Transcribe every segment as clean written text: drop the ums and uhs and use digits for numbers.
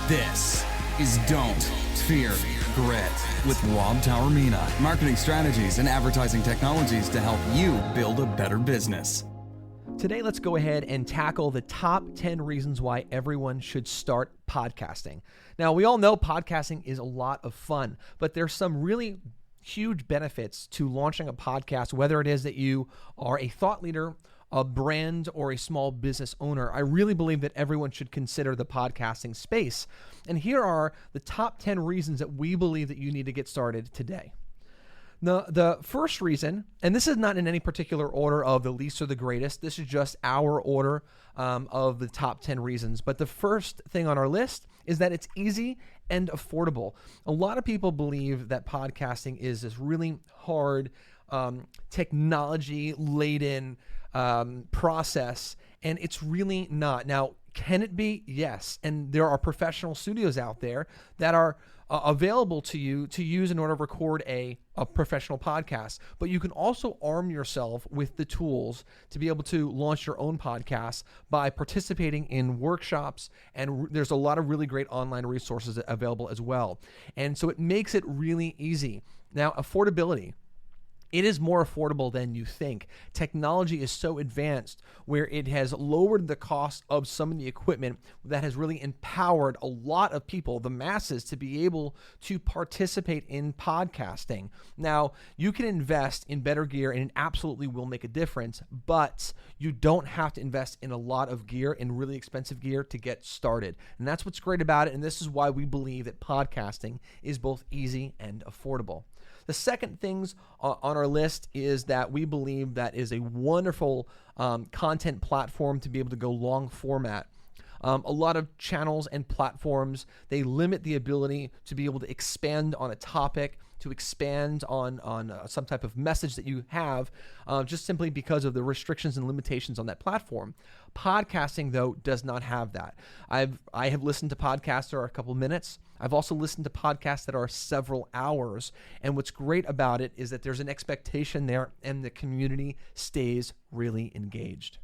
This is Don't Fear Grit with Rob Taormina. Marketing strategies and advertising technologies to help you build a better business. Today, let's go ahead and tackle the top 10 reasons why everyone should start podcasting. Now, we all know podcasting is a lot of fun, but there's some really huge benefits to launching a podcast, whether it is that you are a thought leader, a brand, or a small business owner. I really believe that everyone should consider the podcasting space. And here are the top 10 reasons that we believe that you need to get started today. The first reason, and this is not in any particular order of the least or the greatest, this is just our order of the top 10 reasons. But the first thing on our list is that it's easy and affordable. A lot of people believe that podcasting is this really hard, technology-laden process, and it's really not. Now, can it be? Yes. And there are professional studios out there that are available to you to use in order to record a professional podcast. But you can also arm yourself with the tools to be able to launch your own podcast by participating in workshops. And there's a lot of really great online resources available as well. And so it makes it really easy. Now, affordability. It is more affordable than you think. Technology is so advanced where it has lowered the cost of some of the equipment that has really empowered a lot of people, the masses, to be able to participate in podcasting. Now, you can invest in better gear and it absolutely will make a difference, but you don't have to invest in a lot of gear and really expensive gear to get started. And that's what's great about it. And this is why we believe that podcasting is both easy and affordable. The second things on our list is that we believe that is a wonderful content platform to be able to go long format. A lot of channels and platforms, they limit the ability to be able to expand on a topic, to expand on some type of message that you have, just simply because of the restrictions and limitations on that platform. Podcasting, though, does not have that. I have listened to podcasts that are a couple minutes. I've also listened to podcasts that are several hours. And what's great about it is that there's an expectation there and the community stays really engaged.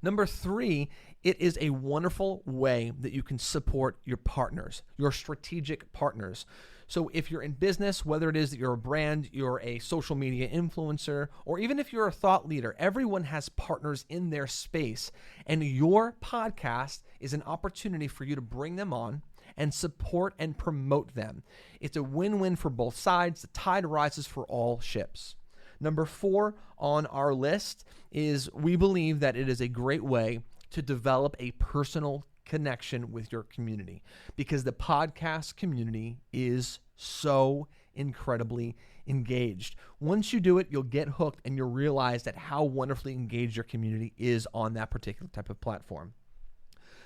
Number 3, it is a wonderful way that you can support your partners, your strategic partners. So if you're in business, whether it is that you're a brand, you're a social media influencer, or even if you're a thought leader, everyone has partners in their space. And your podcast is an opportunity for you to bring them on and support and promote them. It's a win-win for both sides. The tide rises for all ships. Number 4 on our list is we believe that it is a great way to develop a personal connection with your community, because the podcast community is so incredibly engaged. Once you do it, you'll get hooked and you'll realize that how wonderfully engaged your community is on that particular type of platform.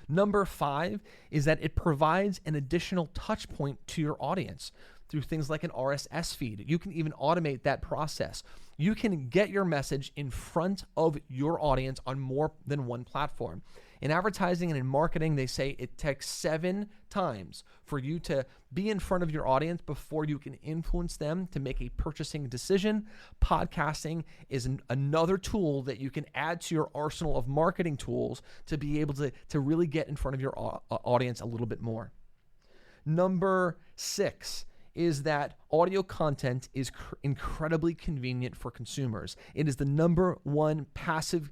Number 5 is that it provides an additional touch point to your audience through things like an RSS feed. You can even automate that process. You can get your message in front of your audience on more than one platform. In advertising and in marketing, they say it takes 7 times for you to be in front of your audience before you can influence them to make a purchasing decision. Podcasting is another tool that you can add to your arsenal of marketing tools to be able to really get in front of your audience a little bit more. Number 6 is that audio content is incredibly convenient for consumers. It is the number 1 passive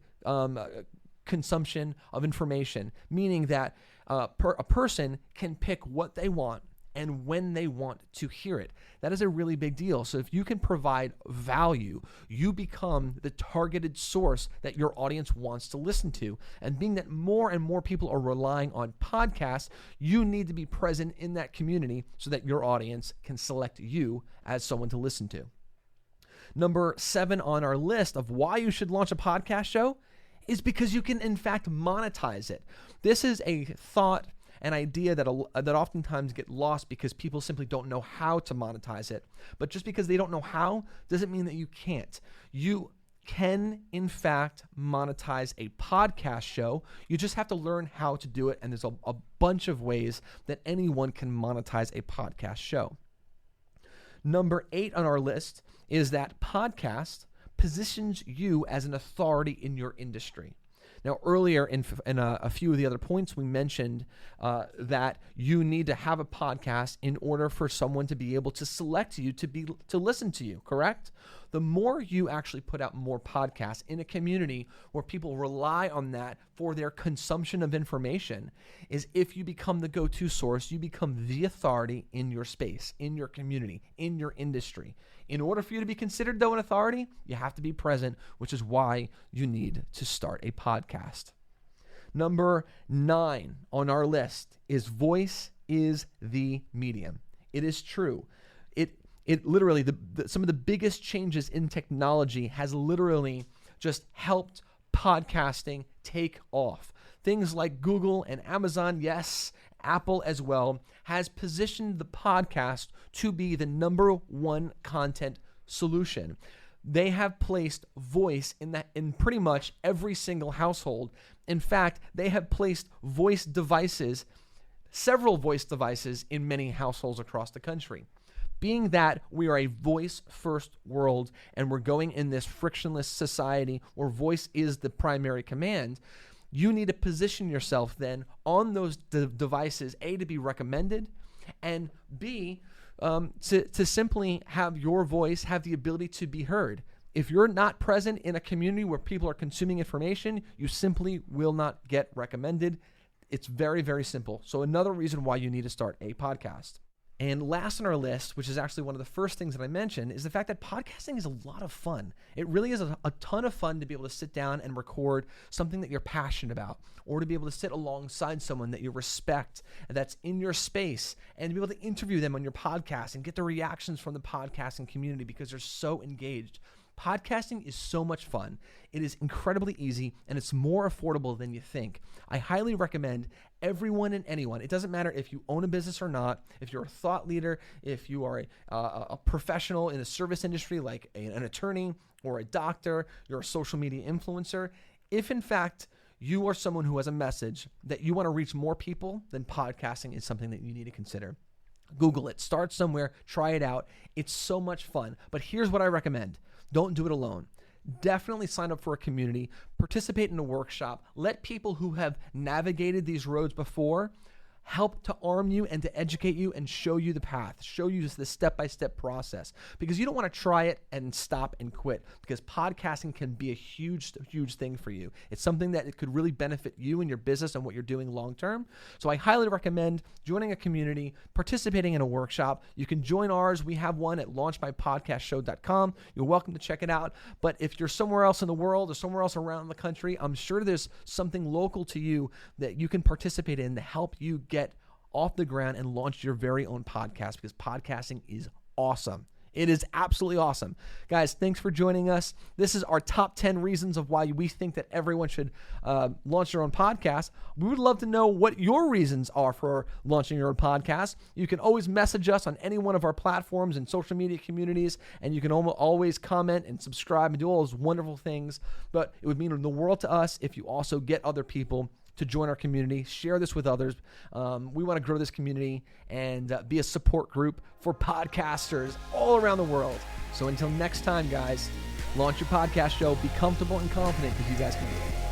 consumption of information, meaning that a person can pick what they want and when they want to hear it. That is a really big deal. So if you can provide value, you become the targeted source that your audience wants to listen to. And being that more and more people are relying on podcasts, you need to be present in that community so that your audience can select you as someone to listen to. Number 7 on our list of why you should launch a podcast show is because you can, in fact, monetize it. This is a thought, an idea that oftentimes get lost because people simply don't know how to monetize it. But just because they don't know how doesn't mean that you can't. You can, in fact, monetize a podcast show. You just have to learn how to do it, and there's a bunch of ways that anyone can monetize a podcast show. Number 8 on our list is that podcast positions you as an authority in your industry. Now, earlier in a few of the other points, we mentioned that you need to have a podcast in order for someone to be able to select you to listen to you, correct? The more you actually put out more podcasts in a community where people rely on that for their consumption of information, is if you become the go-to source, you become the authority in your space, in your community, in your industry. In order for you to be considered, though, an authority, you have to be present, which is why you need to start a podcast. Number 9 on our list is voice is the medium. It is true. It literally, some of the biggest changes in technology has literally just helped podcasting take off. Things like Google and Amazon, yes, Apple as well, has positioned the podcast to be the number one content solution. They have placed voice in pretty much every single household. In fact, they have placed several voice devices in many households across the country. Being that we are a voice-first world and we're going in this frictionless society where voice is the primary command, you need to position yourself then on those devices, A, to be recommended, and B, to simply have your voice have the ability to be heard. If you're not present in a community where people are consuming information, you simply will not get recommended. It's very, very simple. So another reason why you need to start a podcast. And last on our list, which is actually one of the first things that I mentioned, is the fact that podcasting is a lot of fun. It really is a ton of fun to be able to sit down and record something that you're passionate about, or to be able to sit alongside someone that you respect that's in your space and to be able to interview them on your podcast and get the reactions from the podcasting community because they're so engaged. Podcasting is so much fun. It is incredibly easy, and it's more affordable than you think. I highly recommend everyone and anyone. It doesn't matter if you own a business or not, if you're a thought leader, if you are a professional in the service industry like an attorney or a doctor, you're a social media influencer. If in fact you are someone who has a message that you want to reach more people, then podcasting is something that you need to consider. Google it. Start somewhere. Try it out. It's so much fun. But here's what I recommend. Don't do it alone. Definitely sign up for a community, participate in a workshop, let people who have navigated these roads before help to arm you and to educate you and show you the path, show you the step-by-step process, because you don't want to try it and stop and quit, because podcasting can be a huge, huge thing for you. It's something that it could really benefit you and your business and what you're doing long-term. So I highly recommend joining a community, participating in a workshop. You can join ours. We have one at launchmypodcastshow.com. You're welcome to check it out. But if you're somewhere else in the world or somewhere else around the country, I'm sure there's something local to you that you can participate in to help you get off the ground and launch your very own podcast, because podcasting is awesome. It is absolutely awesome. Guys, thanks for joining us. This is our top 10 reasons of why we think that everyone should launch their own podcast. We would love to know what your reasons are for launching your own podcast. You can always message us on any one of our platforms and social media communities, and you can always comment and subscribe and do all those wonderful things. But it would mean the world to us if you also get other people to join our community, share this with others. We want to grow this community and be a support group for podcasters all around the world. So until next time, guys, launch your podcast show, be comfortable and confident, because you guys can do it.